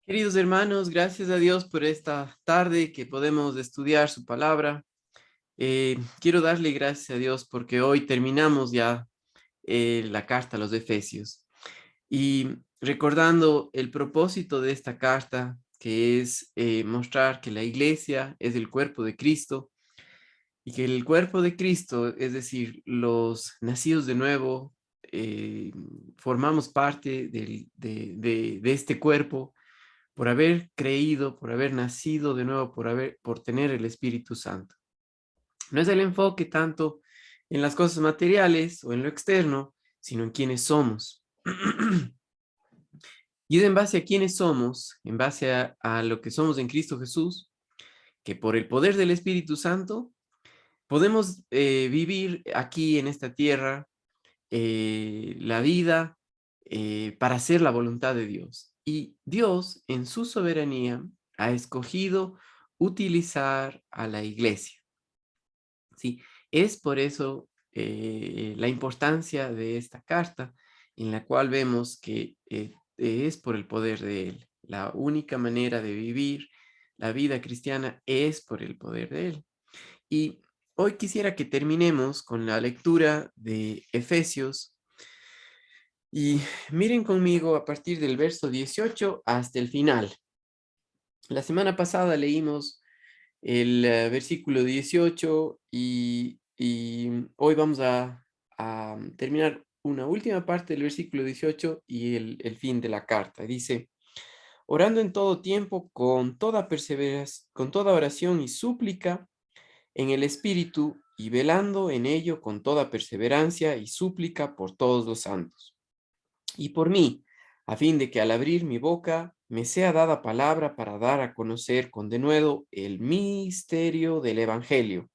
Queridos hermanos, gracias a Dios por esta tarde que podemos estudiar su palabra. Quiero darle gracias a Dios porque hoy terminamos ya la carta a los Efesios y recordando el propósito de esta carta, que es mostrar que la iglesia es el cuerpo de Cristo y que el cuerpo de Cristo, es decir, los nacidos de nuevo, eh, formamos parte de este cuerpo por haber creído, por haber nacido de nuevo, por tener el Espíritu Santo. No es el enfoque tanto en las cosas materiales o en lo externo, sino en quiénes somos. Y es en base a quiénes somos, en base a lo que somos en Cristo Jesús, que por el poder del Espíritu Santo podemos vivir aquí en esta tierra la vida para hacer la voluntad de Dios. Y Dios, en su soberanía, ha escogido utilizar a la iglesia. ¿Sí? Es por eso la importancia de esta carta, en la cual vemos que es por el poder de Él. La única manera de vivir la vida cristiana es por el poder de Él. Y hoy quisiera que terminemos con la lectura de Efesios y miren conmigo a partir del verso 18 hasta el final. La semana pasada leímos el versículo 18 y hoy vamos a terminar una última parte del versículo 18 y el fin de la carta. Dice, orando en todo tiempo, con toda perseverancia, con toda oración y súplica en el Espíritu y velando en ello con toda perseverancia y súplica por todos los santos y por mí, a fin de que al abrir mi boca me sea dada palabra para dar a conocer con denuedo el misterio del Evangelio,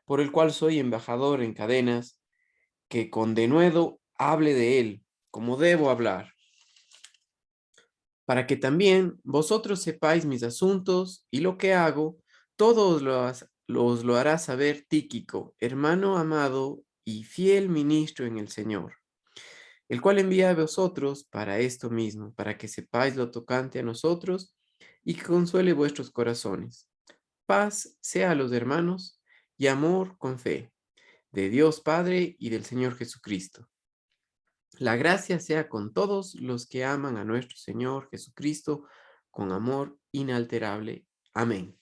por el cual soy embajador en cadenas, que con denuedo hable de él, como debo hablar, para que también vosotros sepáis mis asuntos y lo que hago, todos los lo hará saber Tíquico, hermano amado y fiel ministro en el Señor, el cual envía a vosotros para esto mismo, para que sepáis lo tocante a nosotros y que consuele vuestros corazones. Paz sea a los hermanos y amor con fe, de Dios Padre y del Señor Jesucristo. La gracia sea con todos los que aman a nuestro Señor Jesucristo con amor inalterable. Amén.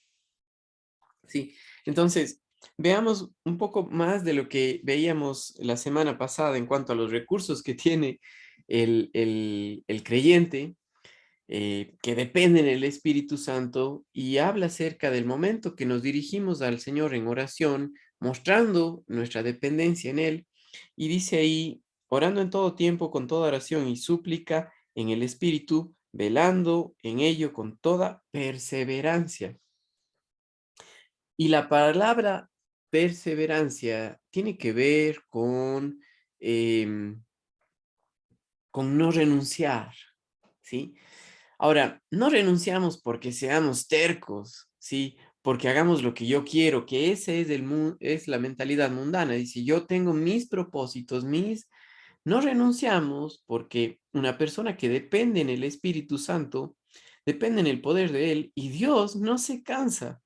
Sí, entonces veamos un poco más de lo que veíamos la semana pasada en cuanto a los recursos que tiene el creyente, que dependen del Espíritu Santo, y habla acerca del momento que nos dirigimos al Señor en oración, mostrando nuestra dependencia en Él, y dice ahí, orando en todo tiempo con toda oración y súplica en el Espíritu, velando en ello con toda perseverancia. Y la palabra perseverancia tiene que ver em, con no renunciar, ¿sí? Ahora, no renunciamos porque seamos tercos, ¿sí? Porque hagamos lo que yo quiero, que ese es, es la mentalidad mundana. Dice, yo tengo mis propósitos, No renunciamos porque una persona que depende en el Espíritu Santo, depende en el poder de Él, y Dios no se cansa.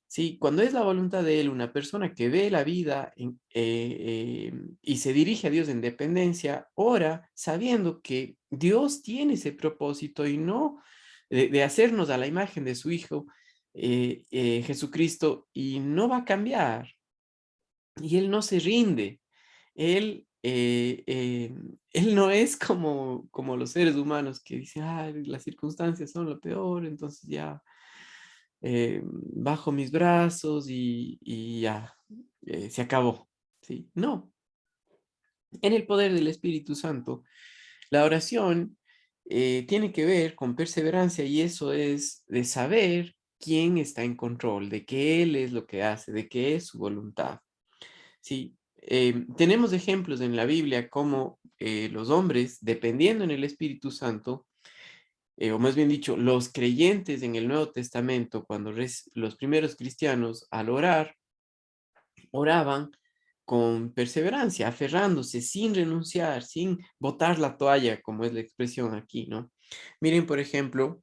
Sí, cuando es la voluntad de Él, una persona que ve la vida y se dirige a Dios en dependencia, ora sabiendo que Dios tiene ese propósito y no de hacernos a la imagen de su Hijo Jesucristo, y no va a cambiar. Y Él no se rinde. Él, él no es como los seres humanos que dicen, ah, las circunstancias son lo peor, entonces ya bajo mis brazos y ya, se acabó, ¿sí? No, en el poder del Espíritu Santo, la oración tiene que ver con perseverancia, y eso es de saber quién está en control, de que Él es lo que hace, de que es su voluntad, ¿sí? Tenemos ejemplos en la Biblia como los hombres, dependiendo en el Espíritu Santo, o más bien dicho, los creyentes en el Nuevo Testamento, cuando los primeros cristianos al orar, oraban con perseverancia, aferrándose, sin renunciar, sin botar la toalla, como es la expresión aquí, ¿no? Miren, por ejemplo,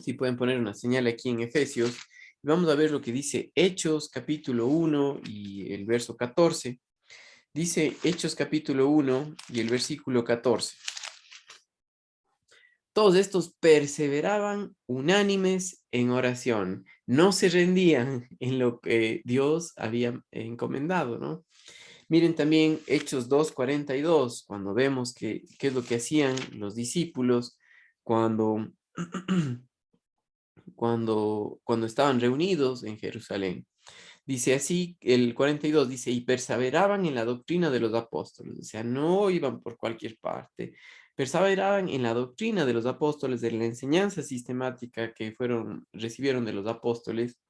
Si pueden poner una señal aquí en Efesios. Vamos a ver lo que dice Hechos capítulo 1 y el verso 14. Dice Hechos capítulo 1 y el versículo 14. Todos estos perseveraban unánimes en oración, no se rendían en lo que Dios había encomendado, ¿no? Miren también Hechos 2:42, cuando vemos qué es lo que hacían los discípulos cuando, cuando estaban reunidos en Jerusalén. Dice así, el 42 dice, y perseveraban en la doctrina de los apóstoles, o sea, no iban por cualquier parte, perseveraban en la doctrina de los apóstoles, de la enseñanza sistemática que recibieron de los apóstoles,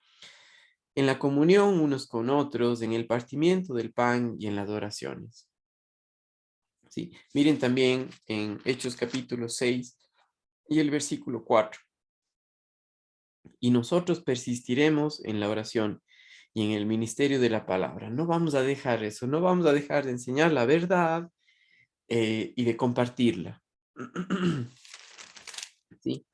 en la comunión unos con otros, en el partimiento del pan y en las oraciones. ¿Sí? Miren también en Hechos capítulo 6 y el versículo 4. Y nosotros persistiremos en la oración y en el ministerio de la palabra. No vamos a dejar eso, no vamos a dejar de enseñar la verdad y de compartirla. ¿Sí?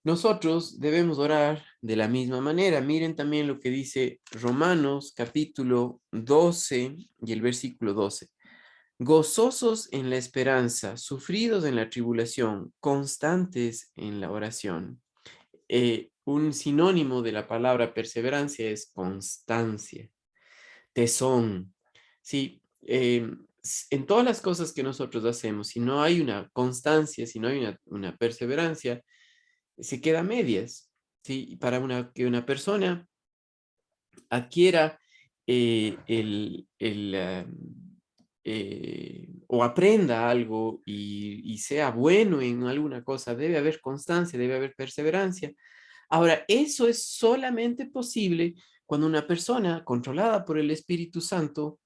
Nosotros debemos orar de la misma manera. Miren también lo que dice Romanos capítulo 12 y el versículo 12. Gozosos en la esperanza, sufridos en la tribulación, constantes en la oración. Un sinónimo de la palabra perseverancia es constancia, tesón. Sí, en todas las cosas que nosotros hacemos, si no hay una constancia, si no hay una perseverancia, se queda a medias. ¿Sí? Para que una persona adquiera o aprenda algo y sea bueno en alguna cosa, debe haber constancia, debe haber perseverancia. Ahora, eso es solamente posible cuando una persona controlada por el Espíritu Santo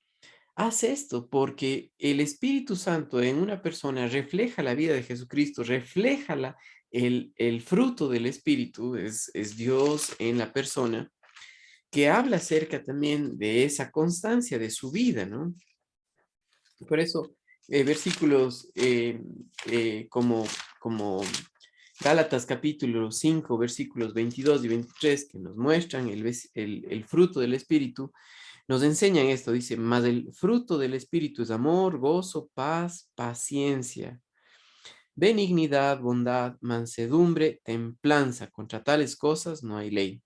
hace esto, porque el Espíritu Santo en una persona refleja la vida de Jesucristo, refleja el fruto del Espíritu, es Dios en la persona, que habla acerca también de esa constancia de su vida, ¿no? Por eso, versículos como Gálatas capítulo 5, versículos 22 y 23, que nos muestran el fruto del Espíritu, nos enseñan esto, dice, mas el fruto del Espíritu es amor, gozo, paz, paciencia, benignidad, bondad, mansedumbre, templanza. Contra tales cosas no hay ley.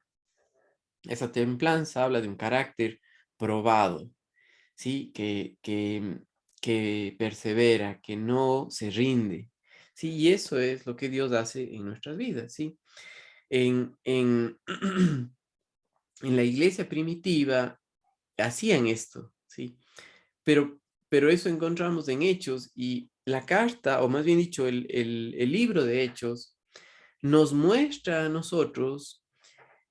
Esa templanza habla de un carácter probado, ¿sí? Que persevera, que no se rinde, ¿sí? Y eso es lo que Dios hace en nuestras vidas, ¿sí? En en la iglesia primitiva hacían esto, ¿sí? Pero, pero eso encontramos en Hechos y la carta, o más bien dicho, el libro de Hechos, nos muestra a nosotros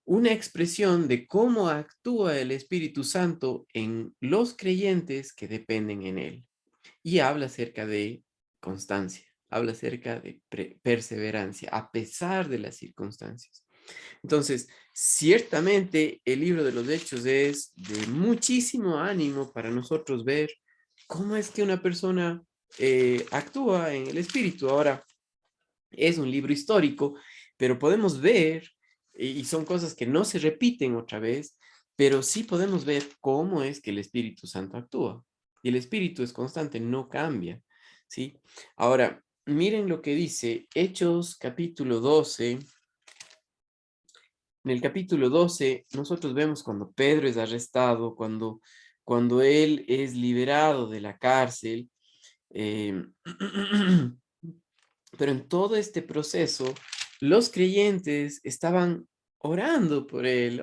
una expresión de cómo actúa el Espíritu Santo en los creyentes que dependen en él. Y habla acerca de constancia, habla acerca de perseverancia, a pesar de las circunstancias. Entonces, ciertamente el libro de los Hechos es de muchísimo ánimo para nosotros ver cómo es que una persona actúa en el espíritu. Ahora, es un libro histórico, pero podemos ver, y son cosas que no se repiten otra vez, pero sí podemos ver cómo es que el Espíritu Santo actúa. Y el Espíritu es constante, no cambia, ¿sí? Ahora, miren lo que dice Hechos capítulo 12. En el capítulo 12, nosotros vemos cuando Pedro es arrestado, cuando él es liberado de la cárcel, eh, pero en todo este proceso, los creyentes estaban orando por él,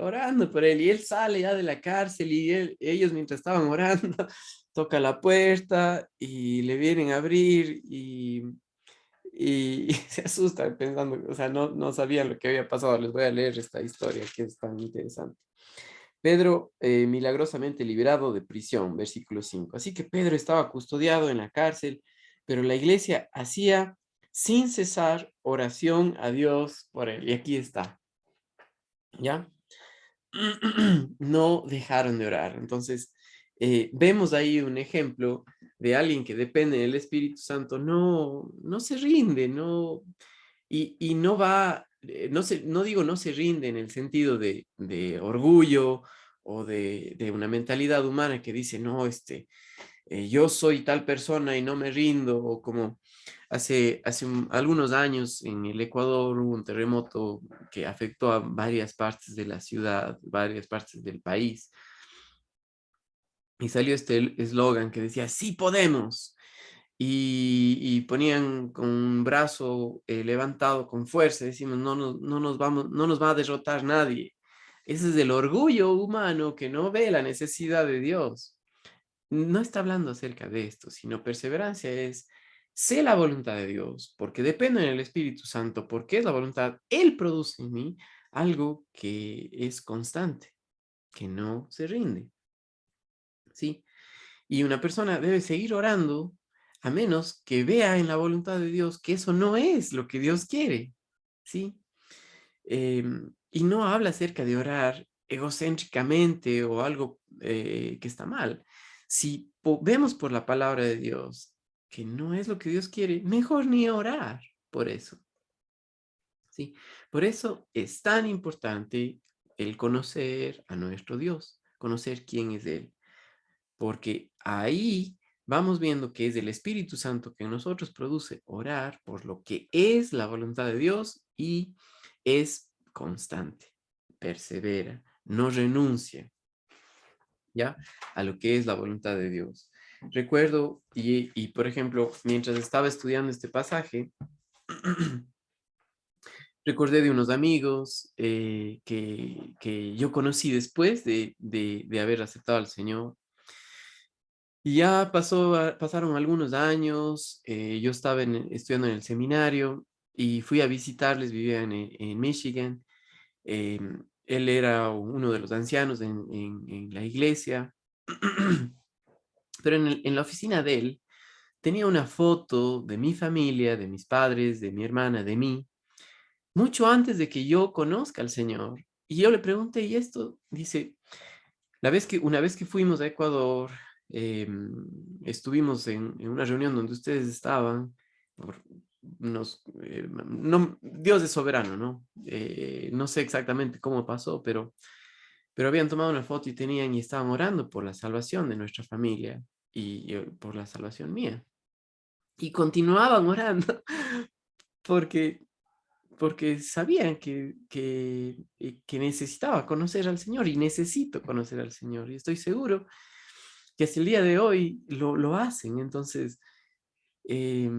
y él sale ya de la cárcel y ellos mientras estaban orando, toca la puerta y le vienen a abrir y se asustan pensando, o sea, no sabían lo que había pasado. Les voy a leer esta historia que es tan interesante. Pedro, milagrosamente liberado de prisión, versículo 5. Así que Pedro estaba custodiado en la cárcel, pero la iglesia hacía sin cesar oración a Dios por él. Y aquí está, ¿ya? No dejaron de orar. Entonces, vemos ahí un ejemplo de alguien que depende del Espíritu Santo, no se rinde, no, y no va no digo no se rinde en el sentido de orgullo o de una mentalidad humana que dice, no, yo soy tal persona y no me rindo, o como algunos años en el Ecuador hubo un terremoto que afectó a varias partes de la ciudad, varias partes del país, y salió este eslogan que decía, sí podemos, y ponían con un brazo levantado con fuerza, decimos, no nos va a derrotar nadie. Ese es el orgullo humano que no ve la necesidad de Dios. No está hablando acerca de esto, sino perseverancia es, sé la voluntad de Dios, porque depende del Espíritu Santo, porque es la voluntad, Él produce en mí algo que es constante, que no se rinde, ¿sí? Y una persona debe seguir orando a menos que vea en la voluntad de Dios que eso no es lo que Dios quiere, ¿sí? Y no habla acerca de orar egocéntricamente o algo que está mal. Si vemos por la palabra de Dios que no es lo que Dios quiere, mejor ni orar por eso, ¿sí? Por eso es tan importante el conocer a nuestro Dios, conocer quién es Él, porque ahí vamos viendo que es el Espíritu Santo que en nosotros produce orar por lo que es la voluntad de Dios y es constante, persevera, no renuncia, ¿ya? A lo que es la voluntad de Dios. Recuerdo, por ejemplo, mientras estaba estudiando este pasaje, recordé de unos amigos que yo conocí después de haber aceptado al Señor. Y ya pasaron algunos años, yo estaba estudiando en el seminario y fui a visitarles, vivía en Michigan. Él era uno de los ancianos en la iglesia, pero en la oficina de él tenía una foto de mi familia, de mis padres, de mi hermana, de mí, mucho antes de que yo conozca al Señor. Y yo le pregunté, ¿y esto? Dice, una vez que fuimos a Ecuador, estuvimos en una reunión donde ustedes estaban, por Dios es soberano, ¿no? No sé exactamente cómo pasó, pero habían tomado una foto y estaban orando por la salvación de nuestra familia y por la salvación mía. Y continuaban orando porque, porque sabían que necesitaba conocer al Señor y necesito conocer al Señor. Y estoy seguro que hasta el día de hoy lo hacen. Entonces, eh,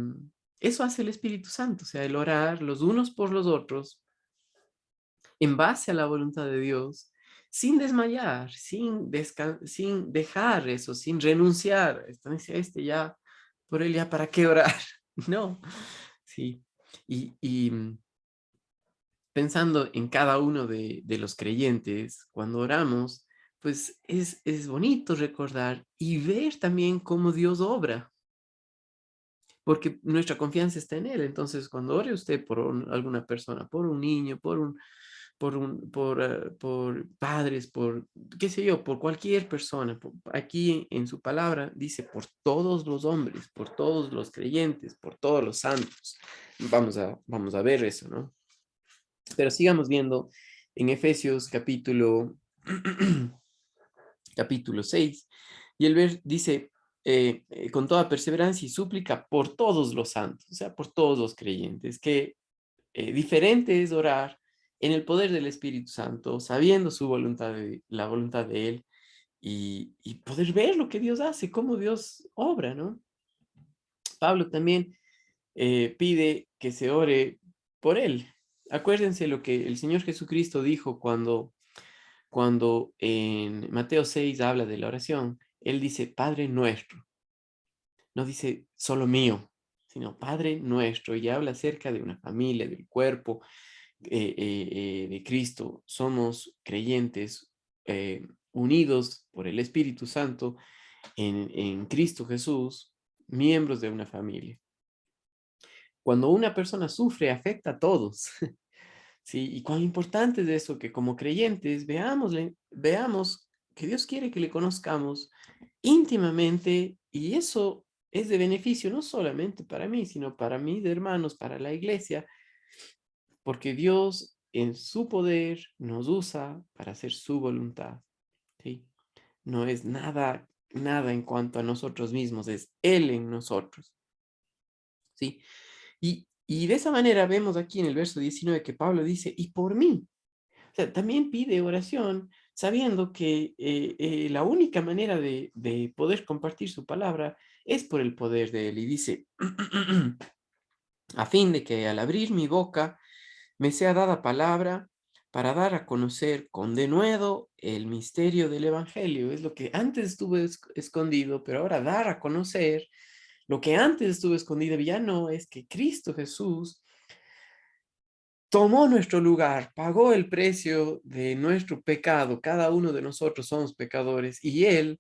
eso hace el Espíritu Santo, o sea, el orar los unos por los otros en base a la voluntad de Dios, sin desmayar, sin dejar eso, sin renunciar. Entonces, ya, por él ya, ¿para qué orar? No, sí. Y pensando en cada uno de los creyentes, cuando oramos, pues es bonito recordar y ver también cómo Dios obra, porque nuestra confianza está en Él. Entonces, cuando ore usted por alguna persona, por un niño, por padres, por, qué sé yo, por cualquier persona, aquí en su palabra dice por todos los hombres, por todos los creyentes, por todos los santos. Vamos a ver eso, ¿no? Pero sigamos viendo en Efesios capítulo 6, y el ver dice, con toda perseverancia y súplica por todos los santos, o sea, por todos los creyentes, que diferente es orar en el poder del Espíritu Santo, sabiendo su voluntad, la voluntad de Él, y poder ver lo que Dios hace, cómo Dios obra, ¿no? Pablo también pide que se ore por Él. Acuérdense lo que el Señor Jesucristo dijo cuando en Mateo 6 habla de la oración. Él dice, Padre nuestro, no dice solo mío, sino Padre nuestro, y habla acerca de una familia, del cuerpo de Cristo. Somos creyentes unidos por el Espíritu Santo en Cristo Jesús, miembros de una familia. Cuando una persona sufre, afecta a todos. ¿Sí? Y cuán importante es eso, que como creyentes veamos que Dios quiere que le conozcamos íntimamente, y eso es de beneficio no solamente para mí, sino para mis hermanos, para la iglesia, porque Dios en su poder nos usa para hacer su voluntad, ¿sí? No es nada en cuanto a nosotros mismos, es Él en nosotros, ¿sí? Y de esa manera vemos aquí en el verso 19 que Pablo dice, y por mí. O sea, también pide oración sabiendo que la única manera de poder compartir su palabra es por el poder de Él. Y dice, a fin de que al abrir mi boca me sea dada palabra para dar a conocer con denuedo el misterio del Evangelio. Es lo que antes estuvo escondido, pero ahora dar a conocer lo que antes estuvo escondido ya no es que Cristo Jesús tomó nuestro lugar, pagó el precio de nuestro pecado. Cada uno de nosotros somos pecadores y Él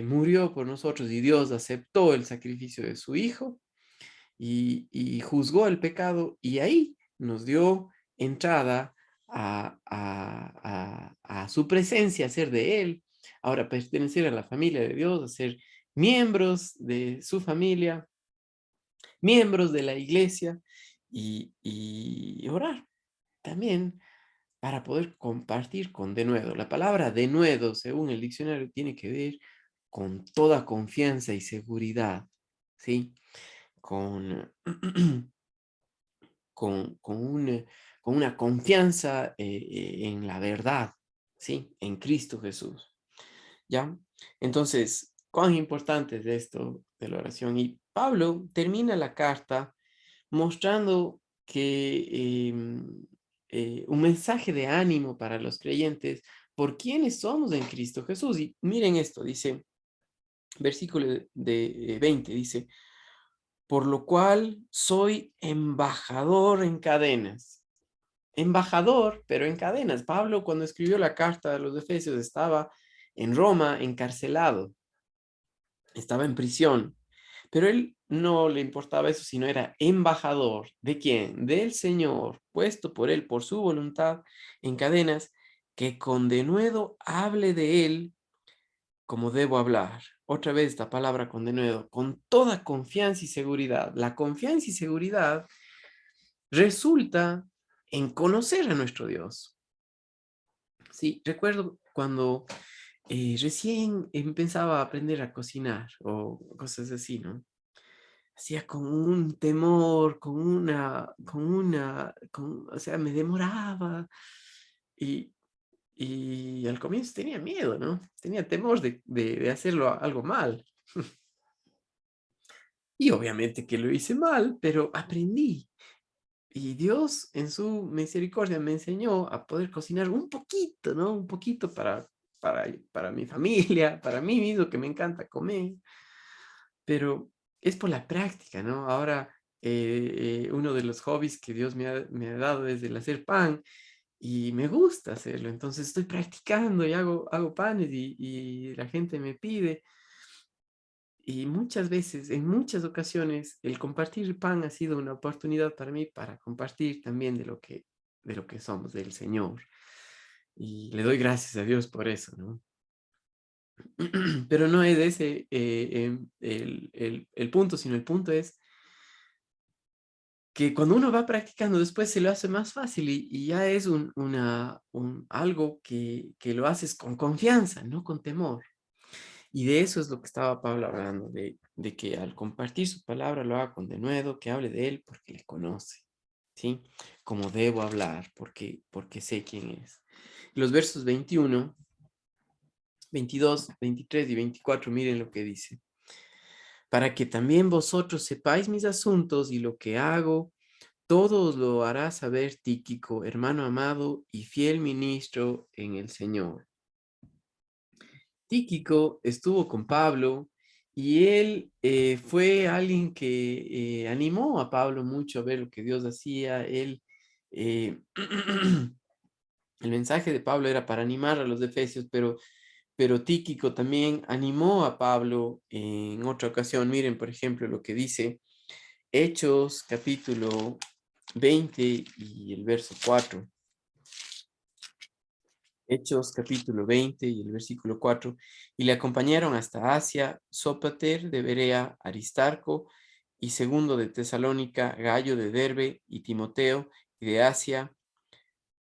murió por nosotros y Dios aceptó el sacrificio de su Hijo y juzgó el pecado y ahí nos dio entrada a su presencia, a ser de Él, ahora pertenecer a la familia de Dios, a ser miembros de su familia, miembros de la iglesia y orar también para poder compartir con denuedo. La palabra denuedo, según el diccionario, tiene que ver con toda confianza y seguridad, ¿sí? Con, con una confianza en la verdad, ¿sí? En Cristo Jesús, ¿ya? Entonces, cuán importante es esto de la oración. Y Pablo termina la carta mostrando que un mensaje de ánimo para los creyentes por quienes somos en Cristo Jesús. Y miren esto, dice, versículo de 20, dice, por lo cual soy embajador en cadenas. Embajador, pero en cadenas. Pablo, cuando escribió la carta a los Efesios, estaba en Roma encarcelado, estaba en prisión. Pero él no le importaba eso, sino era embajador. ¿De quién? Del Señor, puesto por él, por su voluntad, en cadenas, que con denuedo hable de él como debo hablar. Otra vez esta palabra con denuedo, con toda confianza y seguridad. La confianza y seguridad resulta en conocer a nuestro Dios. Sí, recuerdo cuando recién empezaba a aprender a cocinar o cosas así, ¿no? Hacía con un temor, o sea, me demoraba y, y al comienzo tenía miedo, ¿no? Tenía temor de hacerlo algo mal. Y obviamente que lo hice mal, pero aprendí. Y Dios en su misericordia me enseñó a poder cocinar un poquito, ¿no? Un poquito para mi familia, para mí mismo, que me encanta comer. Pero es por la práctica, ¿no? Ahora, uno de los hobbies que Dios me ha dado es el hacer pan y me gusta hacerlo. Entonces estoy practicando y hago panes y la gente me pide. Y muchas veces, en muchas ocasiones, el compartir pan ha sido una oportunidad para mí para compartir también de lo que somos, del Señor. Y le doy gracias a Dios por eso, ¿no? Pero no es ese el punto, sino el punto es que cuando uno va practicando después se lo hace más fácil y ya es algo que lo haces con confianza, no con temor. Y de eso es lo que estaba Pablo hablando, de que al compartir su palabra lo haga con denuedo, que hable de él porque le conoce, ¿sí? Como debo hablar, porque sé quién es. Los versos 21, 22, 23 y 24, miren lo que dice. Para que también vosotros sepáis mis asuntos y lo que hago, todo os lo hará saber Tíquico, hermano amado y fiel ministro en el Señor. Tíquico estuvo con Pablo y él fue alguien que animó a Pablo mucho a ver lo que Dios hacía. Eh, el mensaje de Pablo era para animar a los efesios, pero Tíquico también animó a Pablo en otra ocasión. Miren, por ejemplo, lo que dice Hechos capítulo 20 y el verso 4. Hechos capítulo 20 y el versículo 4. Y le acompañaron hasta Asia, Sópater de Berea, Aristarco y Segundo de Tesalónica, Gallo de Derbe y Timoteo, de Asia,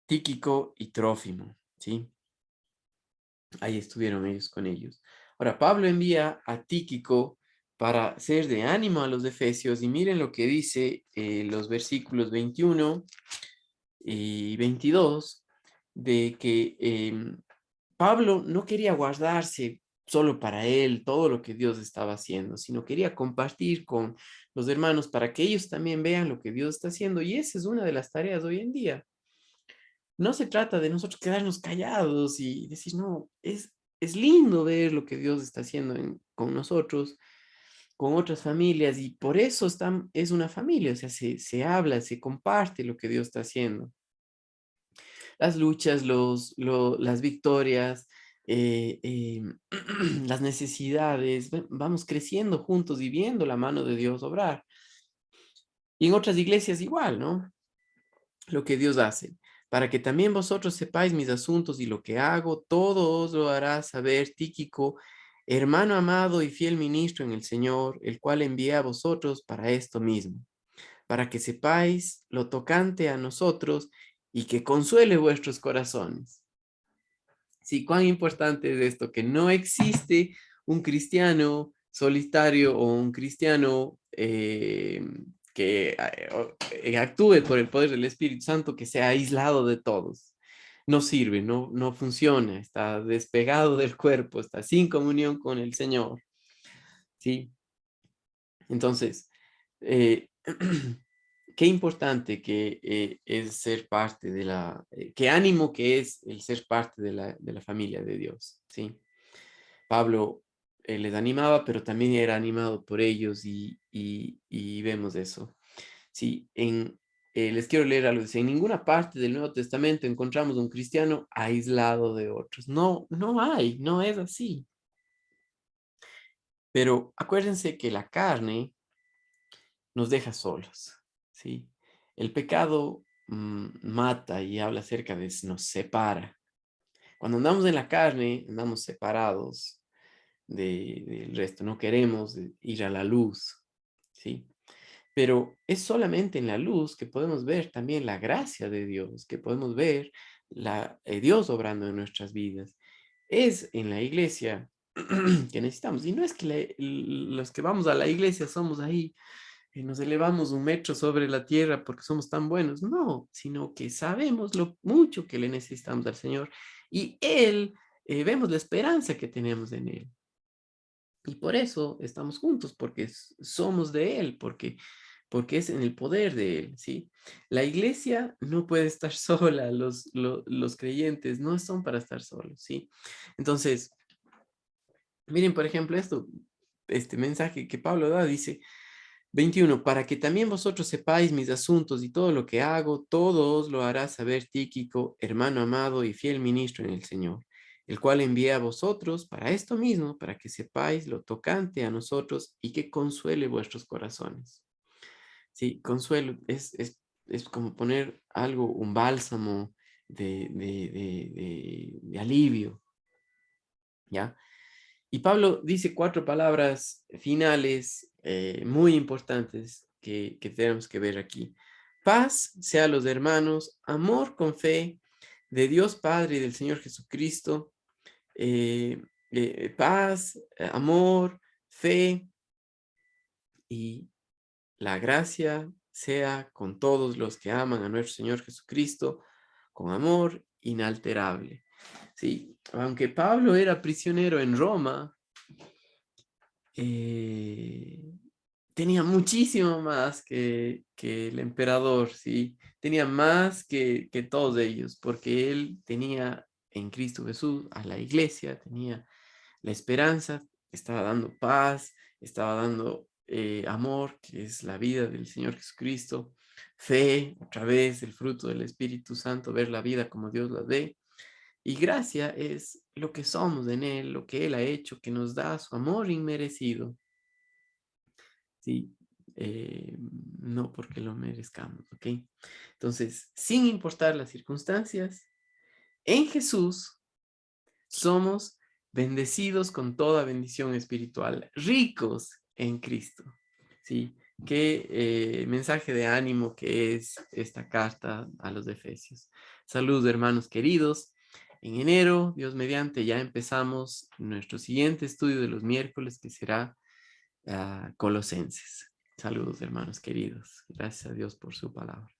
Tíquico y Trófimo, ¿sí? Ahí estuvieron ellos con ellos. Ahora, Pablo envía a Tíquico para ser de ánimo a los efesios y miren lo que dice los versículos 21 y 22 de que Pablo no quería guardarse solo para él todo lo que Dios estaba haciendo, sino quería compartir con los hermanos para que ellos también vean lo que Dios está haciendo. Y esa es una de las tareas hoy en día. No se trata de nosotros quedarnos callados y decir, no, es lindo ver lo que Dios está haciendo con nosotros, con otras familias, y por eso es una familia, o sea, se habla, se comparte lo que Dios está haciendo. Las luchas, las victorias, las necesidades, vamos creciendo juntos y viendo la mano de Dios obrar. Y en otras iglesias igual, ¿no? Lo que Dios hace, para que también vosotros sepáis mis asuntos y lo que hago, todo os lo hará saber Tíquico, hermano amado y fiel ministro en el Señor, el cual envié a vosotros para esto mismo, para que sepáis lo tocante a nosotros y que consuele vuestros corazones. Sí, cuán importante es esto, que no existe un cristiano solitario o un cristiano que actúe por el poder del Espíritu Santo, que sea aislado de todos. No sirve, no funciona, está despegado del cuerpo, está sin comunión con el Señor. ¿Sí? Entonces, eh, qué importante que es ser parte de qué ánimo que es el ser parte de la familia de Dios, ¿sí? Pablo les animaba, pero también era animado por ellos y vemos eso. Sí, les quiero leer algo, dice, en ninguna parte del Nuevo Testamento encontramos un cristiano aislado de otros. No, no hay, no es así. Pero acuérdense que la carne nos deja solos, ¿sí? El pecado mata y habla acerca de nos separa. Cuando andamos en la carne, andamos separados del resto, no queremos ir a la luz, ¿sí? Pero es solamente en la luz que podemos ver también la gracia de Dios, que podemos ver Dios obrando en nuestras vidas. Es en la iglesia que necesitamos. Y no es que los que vamos a la iglesia somos ahí nos elevamos un metro sobre la tierra porque somos tan buenos. No, sino que sabemos lo mucho que le necesitamos al Señor y Él, vemos la esperanza que tenemos en Él. Y por eso estamos juntos, porque somos de Él, porque es en el poder de Él, ¿sí? La iglesia no puede estar sola, los creyentes no son para estar solos, ¿sí? Entonces, miren, por ejemplo, este mensaje que Pablo da, dice, 21, para que también vosotros sepáis mis asuntos y todo lo que hago, todo os lo hará saber Tíquico, hermano amado y fiel ministro en el Señor, el cual envía a vosotros para esto mismo, para que sepáis lo tocante a nosotros y que consuele vuestros corazones. Sí, consuelo es como poner algo, un bálsamo de alivio, ¿ya? Y Pablo dice cuatro palabras finales muy importantes que tenemos que ver aquí. Paz sea a los hermanos, amor con fe de Dios Padre y del Señor Jesucristo, paz, amor, fe y la gracia sea con todos los que aman a nuestro Señor Jesucristo con amor inalterable. Sí, aunque Pablo era prisionero en Roma, eh, tenía muchísimo más que el emperador, ¿sí? Tenía más que todos ellos, porque él tenía en Cristo Jesús a la iglesia, tenía la esperanza, estaba dando paz, estaba dando amor, que es la vida del Señor Jesucristo, fe, otra vez el fruto del Espíritu Santo, ver la vida como Dios la ve. Y gracia es lo que somos en Él, lo que Él ha hecho, que nos da su amor inmerecido. Sí, no porque lo merezcamos, ¿ok? Entonces, sin importar las circunstancias, en Jesús somos bendecidos con toda bendición espiritual, ricos en Cristo, ¿sí? qué mensaje de ánimo que es esta carta a los Efesios. Saludos, hermanos queridos. En enero, Dios mediante, ya empezamos nuestro siguiente estudio de los miércoles, que será Colosenses. Saludos, hermanos queridos. Gracias a Dios por su palabra.